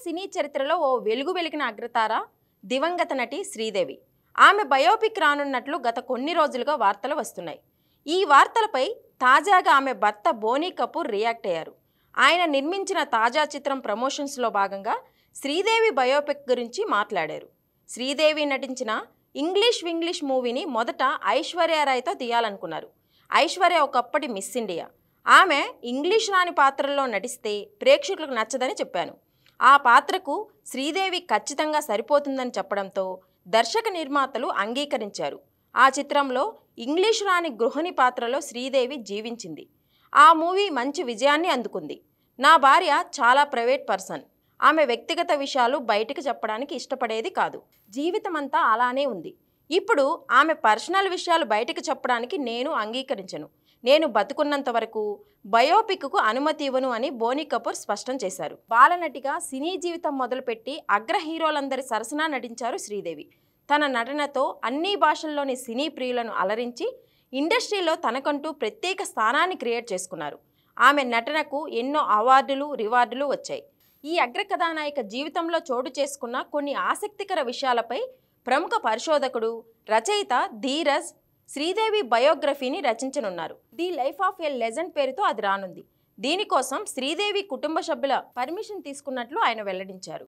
సినీ చరిత్రలో ఓ వెలుగు వెలిగిన అగ్రతార దివంగత నటి శ్రీదేవి. ఆమె బయోపిక్ రానున్నట్లు గత కొన్ని రోజులుగా వార్తలు వస్తున్నాయి. ఈ వార్తలపై తాజాగా ఆమె భర్త బోనీ కపూర్ రియాక్ట్ అయ్యారు. ఆయన నిర్మించిన తాజా చిత్రం ప్రమోషన్స్లో భాగంగా శ్రీదేవి బయోపిక్ గురించి మాట్లాడారు. శ్రీదేవి నటించిన ఇంగ్లీష్ మూవీని మొదట ఐశ్వర్య రాయ్తో తీయాలనుకున్నారు. ఐశ్వర్య ఒకప్పటి మిస్ ఇండియా. ఆమె ఇంగ్లీష్ రాని పాత్రల్లో నటిస్తే ప్రేక్షకులకు నచ్చదని చెప్పాను. ఆ పాత్రకు శ్రీదేవి ఖచ్చితంగా సరిపోతుందని చెప్పడంతో దర్శక నిర్మాతలు అంగీకరించారు. ఆ చిత్రంలో ఇంగ్లీష్ రాని గృహిణి పాత్రలో శ్రీదేవి జీవించింది. ఆ మూవీ మంచి విజయాన్ని అందుకుంది. నా భార్య చాలా ప్రైవేట్ పర్సన్. ఆమె వ్యక్తిగత విషయాలు బయటికి చెప్పడానికి ఇష్టపడేది కాదు. జీవితమంతా అలానే ఉంది. ఇప్పుడు ఆమె పర్సనల్ విషయాలు బయటికి చెప్పడానికి నేను అంగీకరించను. నేను బతుకున్నంత వరకు బయోపిక్కు అనుమతి ఇవ్వను అని బోనీ కపూర్ స్పష్టం చేశారు. బాలనటిగా సినీ జీవితం మొదలుపెట్టి అగ్ర హీరోలందరి సరసన నటించారు శ్రీదేవి. తన నటనతో అన్ని భాషల్లోని సినీ ప్రియులను అలరించి ఇండస్ట్రీలో తనకంటూ ప్రత్యేక స్థానాన్ని క్రియేట్ చేసుకున్నారు. ఆమె నటనకు ఎన్నో అవార్డులు, రివార్డులు వచ్చాయి. ఈ అగ్ర కథానాయిక జీవితంలో చోటు చేసుకున్న కొన్ని ఆసక్తికర విషయాలపై ప్రముఖ పరిశోధకుడు, రచయిత ధీరజ్ శ్రీదేవి బయోగ్రఫీని రచించనున్నారు. The life of a legend పేరుతో అది రానుంది. దీనికోసం శ్రీదేవి కుటుంబ సభ్యుల పర్మిషన్ తీసుకున్నట్లు ఆయన వెల్లడించారు.